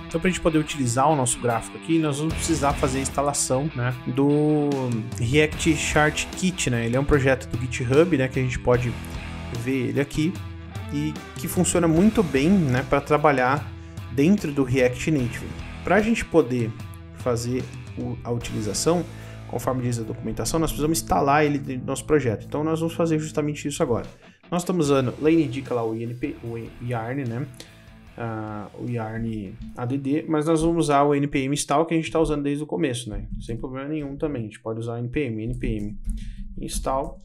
Então, para a gente poder utilizar o nosso gráfico aqui, nós vamos precisar fazer a instalação, né, do React Chart Kit, né? Ele é um projeto do GitHub, né, que a gente pode ver ele aqui e que funciona muito bem, né, para trabalhar dentro do React Native. Para a gente poder fazer a utilização, conforme diz a documentação, nós precisamos instalar ele dentro do nosso projeto. Então, nós vamos fazer justamente isso agora. Nós estamos usando, lá ele indica lá o Yarn, né? O Yarn ADD, mas nós vamos usar o npm install que a gente está usando desde o começo, né? Sem problema nenhum também. A gente pode usar o npm install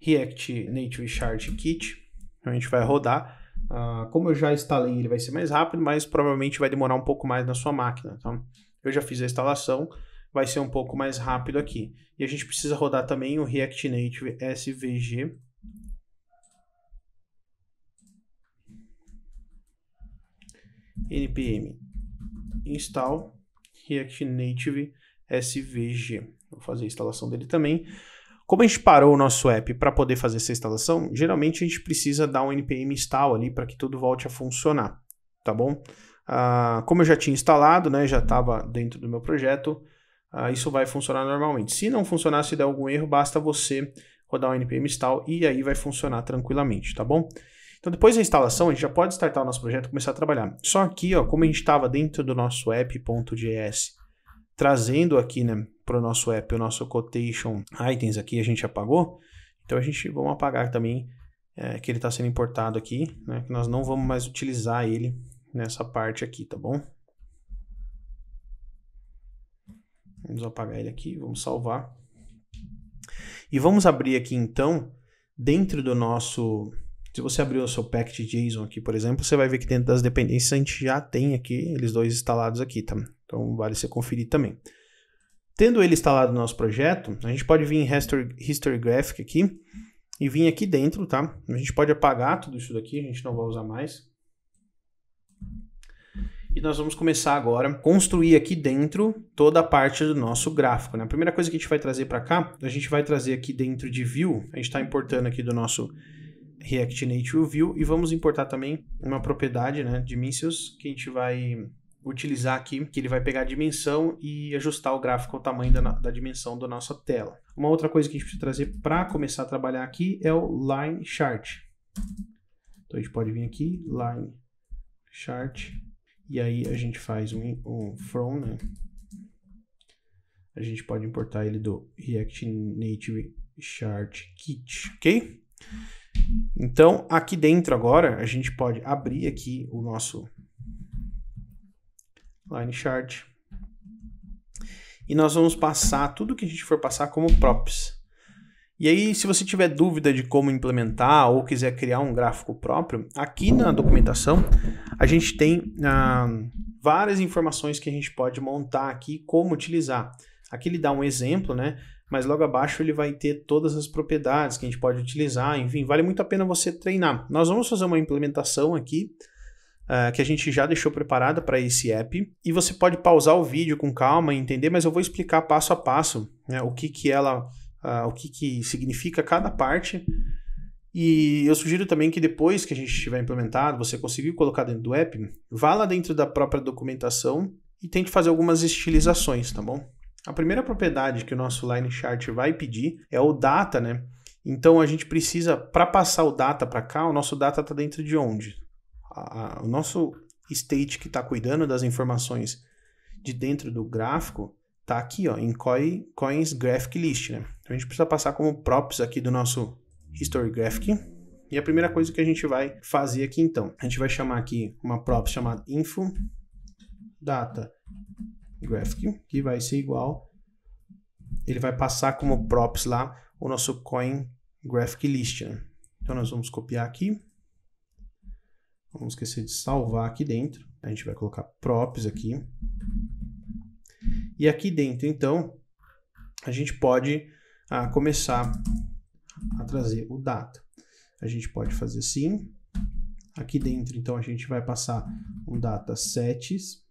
React Native Chart Kit. A gente vai rodar. Como eu já instalei, ele vai ser mais rápido, mas provavelmente vai demorar um pouco mais na sua máquina. Então, eu já fiz a instalação, vai ser um pouco mais rápido aqui. E a gente precisa rodar também o React Native SVG. npm install React Native SVG. Vou fazer a instalação dele também. Como a gente parou o nosso app para poder fazer essa instalação, geralmente a gente precisa dar um npm install ali para que tudo volte a funcionar, tá bom? Como eu já tinha instalado, né, já estava dentro do meu projeto, isso vai funcionar normalmente. Se não funcionar, se der algum erro, basta você rodar um npm install e aí vai funcionar tranquilamente, tá bom? Então depois da instalação, a gente já pode startar o nosso projeto e começar a trabalhar. Só aqui, ó, como a gente estava dentro do nosso app.js, trazendo aqui, né, para o nosso app, o nosso quotation items aqui a gente apagou, então vamos apagar também que ele está sendo importado aqui, né, que nós não vamos mais utilizar ele nessa parte aqui, tá bom? Vamos apagar ele aqui, vamos salvar. E vamos abrir aqui então, dentro do nosso... Se você abrir o seu package.json aqui, por exemplo, você vai ver que dentro das dependências a gente já tem aqui, eles dois instalados aqui, tá? Então vale você conferir também. Tendo ele instalado no nosso projeto, a gente pode vir em History Graphic aqui e vir aqui dentro, tá? A gente pode apagar tudo isso daqui, a gente não vai usar mais. E nós vamos começar agora a construir aqui dentro toda a parte do nosso gráfico, né? A primeira coisa que a gente vai trazer para cá, a gente vai trazer aqui dentro de View, a gente está importando aqui do nosso React Native View e vamos importar também uma propriedade, né, Dimensions, que a gente vai utilizar aqui, que ele vai pegar a dimensão e ajustar o gráfico ao tamanho da dimensão da nossa tela. Uma outra coisa que a gente precisa trazer para começar a trabalhar aqui é o Line Chart. Então a gente pode vir aqui, Line Chart, e aí a gente faz um from, né? A gente pode importar ele do React Native Chart Kit, ok? Então, aqui dentro agora, a gente pode abrir aqui o nosso Line Chart. E nós vamos passar tudo que a gente for passar como props. E aí, se você tiver dúvida de como implementar ou quiser criar um gráfico próprio, aqui na documentação, a gente tem várias informações que a gente pode montar aqui, como utilizar. Aqui ele dá um exemplo, né? Mas logo abaixo ele vai ter todas as propriedades que a gente pode utilizar, enfim, vale muito a pena você treinar. Nós vamos fazer uma implementação aqui, que a gente já deixou preparada para esse app, e você pode pausar o vídeo com calma e entender, mas eu vou explicar passo a passo, né, o que significa cada parte, e eu sugiro também que depois que a gente tiver implementado, você conseguir colocar dentro do app, vá lá dentro da própria documentação e tente fazer algumas estilizações, tá bom? A primeira propriedade que o nosso Line Chart vai pedir é o data, né? Então a gente precisa, para passar o data para cá, o nosso data está dentro de onde? O nosso state que está cuidando das informações de dentro do gráfico está aqui, ó, em Coins Graphic List, né? Então a gente precisa passar como props aqui do nosso History Graphic. E a primeira coisa que a gente vai fazer aqui então, a gente vai chamar aqui uma prop chamada info data graphic, que vai ser igual, ele vai passar como props lá o nosso Coin Graphic List, né? Então nós vamos copiar aqui, vamos esquecer de salvar aqui dentro, a gente vai colocar props aqui, e aqui dentro então a gente pode começar a trazer o data. A gente pode fazer assim, aqui dentro então a gente vai passar um datasets,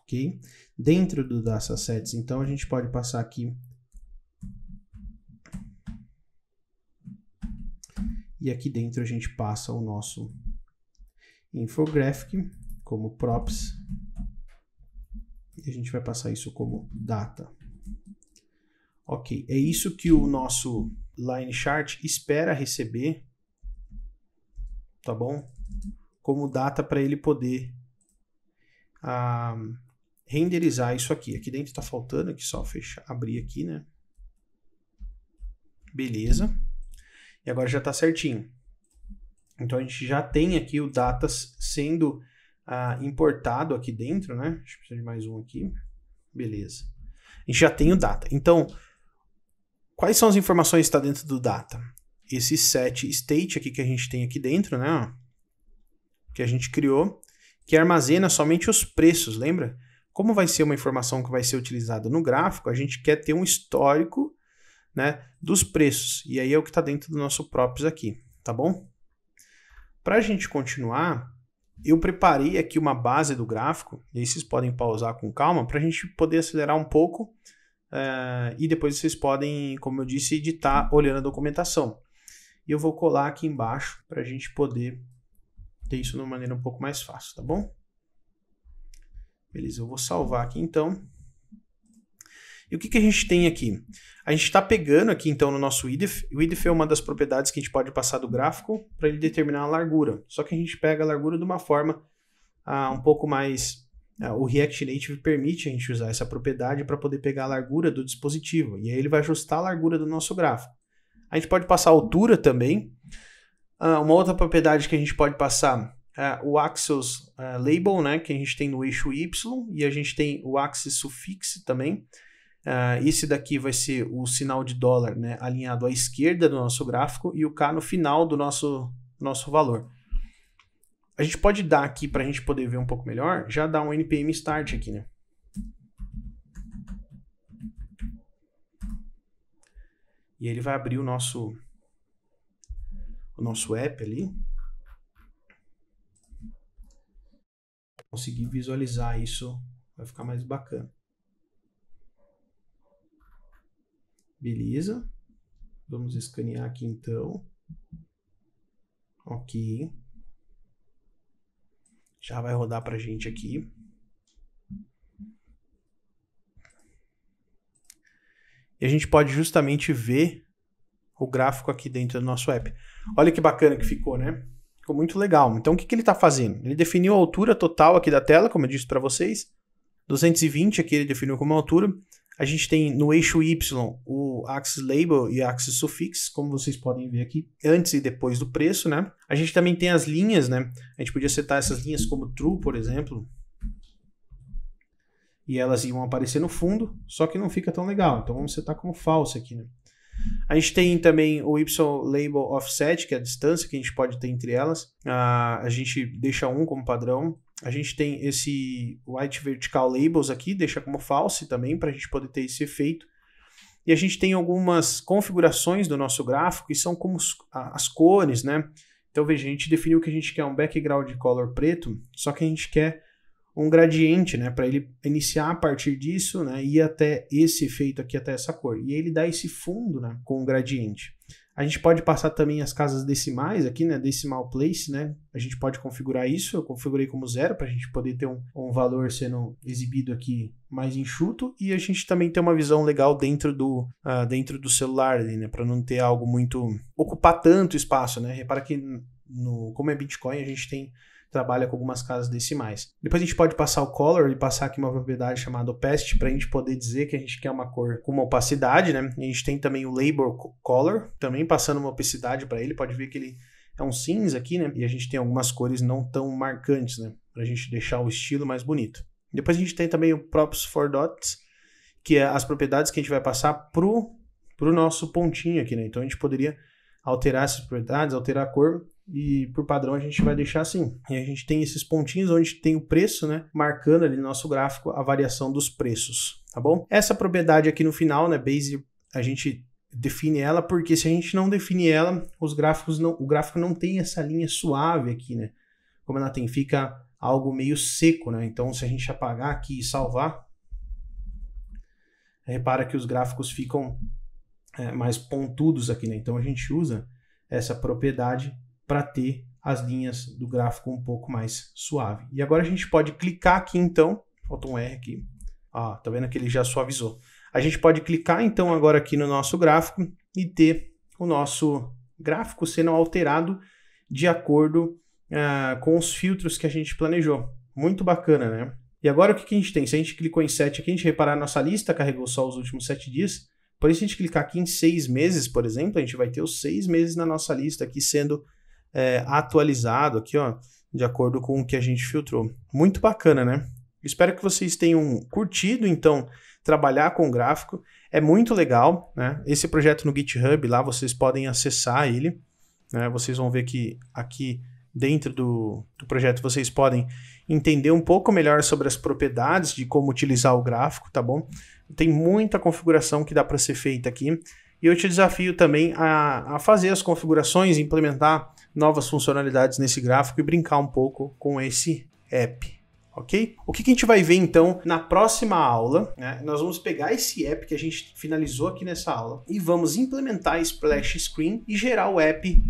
ok? Dentro do datasets, então, a gente pode passar aqui E aqui dentro a gente passa o nosso infographic como props. E a gente vai passar isso como data. Ok, é isso que o nosso line chart espera receber, tá bom? Como data para ele poder renderizar isso aqui. Aqui dentro está faltando, aqui só fechar, abrir aqui, né? Beleza. E agora já está certinho. Então a gente já tem aqui o datas sendo importado aqui dentro, né? Deixa eu precisar de mais um aqui. Beleza. A gente já tem o data. Então, quais são as informações que está dentro do data? Esse set state aqui que a gente tem aqui dentro, né? Que a gente criou, que armazena somente os preços, lembra? Como vai ser uma informação que vai ser utilizada no gráfico, a gente quer ter um histórico, né, dos preços. E aí é o que está dentro do nosso props aqui, tá bom? Para a gente continuar, eu preparei aqui uma base do gráfico, e aí vocês podem pausar com calma, para a gente poder acelerar um pouco, e depois vocês podem, como eu disse, editar olhando a documentação. E eu vou colar aqui embaixo para a gente poder ter isso de uma maneira um pouco mais fácil, tá bom? Beleza, eu vou salvar aqui então. E o que a gente tem aqui? A gente está pegando aqui então no nosso width. O width é uma das propriedades que a gente pode passar do gráfico para ele determinar a largura. Só que a gente pega a largura de uma forma um pouco mais... o React Native permite a gente usar essa propriedade para poder pegar a largura do dispositivo. E aí ele vai ajustar a largura do nosso gráfico. A gente pode passar a altura também. Uma outra propriedade que a gente pode passar é o Axis Label, né, que a gente tem no eixo Y, e a gente tem o Axis Suffix também. Esse daqui vai ser o sinal de dólar, né, alinhado à esquerda do nosso gráfico e o K no final do nosso valor. A gente pode dar aqui, para a gente poder ver um pouco melhor, já dar um npm start aqui, né? E ele vai abrir o nosso app ali. Para conseguir visualizar isso, vai ficar mais bacana. Beleza. Vamos escanear aqui então. Ok. Já vai rodar para a gente aqui. E a gente pode justamente ver o gráfico aqui dentro do nosso app. Olha que bacana que ficou, né? Ficou muito legal. Então, o que ele está fazendo? Ele definiu a altura total aqui da tela, como eu disse para vocês. 220 aqui ele definiu como altura. A gente tem no eixo Y o Axis Label e Axis Suffix, como vocês podem ver aqui, antes e depois do preço, né? A gente também tem as linhas, né? A gente podia setar essas linhas como True, por exemplo. E elas iam aparecer no fundo, só que não fica tão legal. Então vamos setar como False aqui, né? A gente tem também o Y-Label Offset, que é a distância que a gente pode ter entre elas. A gente deixa 1 como padrão. A gente tem esse White Vertical Labels aqui, deixa como False também, para a gente poder ter esse efeito. E a gente tem algumas configurações do nosso gráfico, que são como as cores, né? Então veja, a gente definiu que a gente quer um background color preto, só que a gente quer um gradiente, né, para ele iniciar a partir disso, né, e ir até esse efeito aqui, até essa cor. E ele dá esse fundo, né, com o gradiente. A gente pode passar também as casas decimais aqui, né, decimal place, né, a gente pode configurar isso, eu configurei como 0 para a gente poder ter um valor sendo exibido aqui mais enxuto, e a gente também tem uma visão legal dentro do celular ali, né, para não ter algo muito, ocupar tanto espaço, né, repara que como é Bitcoin a gente trabalha com algumas casas decimais. Depois a gente pode passar o color e passar aqui uma propriedade chamada opacity para a gente poder dizer que a gente quer uma cor com uma opacidade, né? E a gente tem também o label color, também passando uma opacidade para ele. Pode ver que ele é um cinza aqui, né? E a gente tem algumas cores não tão marcantes, né? Para a gente deixar o estilo mais bonito. Depois a gente tem também o props for dots, que é as propriedades que a gente vai passar pro nosso pontinho aqui, né? Então a gente poderia alterar essas propriedades, alterar a cor, e por padrão a gente vai deixar assim. E a gente tem esses pontinhos onde tem o preço, né, marcando ali no nosso gráfico a variação dos preços, tá bom? Essa propriedade aqui no final, né, base, a gente define ela porque se a gente não definir ela, o gráfico não tem essa linha suave aqui, né? Como ela tem, fica algo meio seco, né? Então se a gente apagar aqui e salvar, repara que os gráficos ficam mais pontudos aqui, né? Então a gente usa essa propriedade para ter as linhas do gráfico um pouco mais suave. E agora a gente pode clicar aqui então, falta um R aqui, ó, tá vendo que ele já suavizou. A gente pode clicar então agora aqui no nosso gráfico e ter o nosso gráfico sendo alterado de acordo com os filtros que a gente planejou. Muito bacana, né? E agora o que a gente tem? Se a gente clicou em 7 aqui, a gente reparar a nossa lista carregou só os últimos 7 dias. Por isso, se a gente clicar aqui em 6 meses, por exemplo, a gente vai ter os 6 meses na nossa lista aqui sendo atualizado aqui, ó, de acordo com o que a gente filtrou. Muito bacana, né? Espero que vocês tenham curtido, então, trabalhar com gráfico. É muito legal, né? Esse projeto no GitHub, lá vocês podem acessar ele, né? Vocês vão ver que aqui dentro do projeto vocês podem entender um pouco melhor sobre as propriedades de como utilizar o gráfico, tá bom? Tem muita configuração que dá para ser feita aqui. E eu te desafio também a fazer as configurações, implementar novas funcionalidades nesse gráfico e brincar um pouco com esse app, ok? O que a gente vai ver então na próxima aula, né? Nós vamos pegar esse app que a gente finalizou aqui nessa aula e vamos implementar Splash Screen e gerar o app,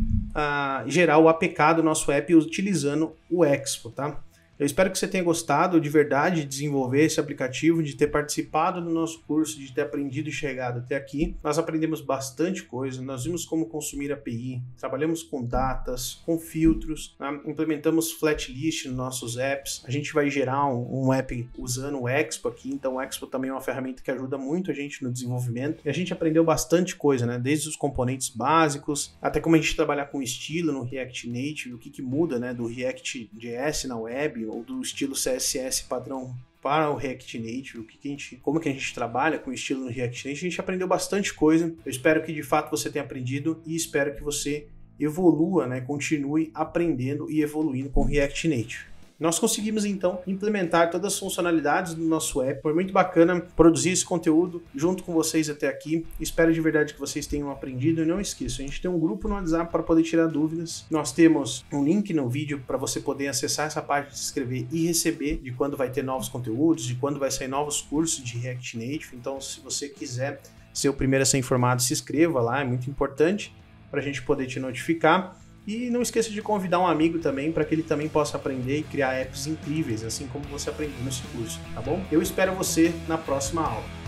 gerar o APK do nosso app utilizando o Expo, tá? Eu espero que você tenha gostado de verdade de desenvolver esse aplicativo, de ter participado do nosso curso, de ter aprendido e chegado até aqui. Nós aprendemos bastante coisa, nós vimos como consumir API, trabalhamos com datas, com filtros, né? Implementamos flatlist nos nossos apps, a gente vai gerar um app usando o Expo aqui, então o Expo também é uma ferramenta que ajuda muito a gente no desenvolvimento. E a gente aprendeu bastante coisa, né? Desde os componentes básicos, até como a gente trabalhar com estilo no React Native, o que muda, né, do React.js na web, ou do estilo CSS padrão para o React Native, como que a gente trabalha com o estilo no React Native. A gente aprendeu bastante coisa. Eu espero que de fato você tenha aprendido e espero que você evolua, né, continue aprendendo e evoluindo com o React Native. Nós conseguimos então implementar todas as funcionalidades do nosso app. Foi muito bacana produzir esse conteúdo junto com vocês até aqui. Espero de verdade que vocês tenham aprendido e não esqueça, a gente tem um grupo no WhatsApp para poder tirar dúvidas. Nós temos um link no vídeo para você poder acessar essa página, se inscrever e receber de quando vai ter novos conteúdos, de quando vai sair novos cursos de React Native. Então, se você quiser ser o primeiro a ser informado, se inscreva lá, é muito importante para a gente poder te notificar. E não esqueça de convidar um amigo também para que ele também possa aprender e criar apps incríveis, assim como você aprendeu nesse curso, tá bom? Eu espero você na próxima aula.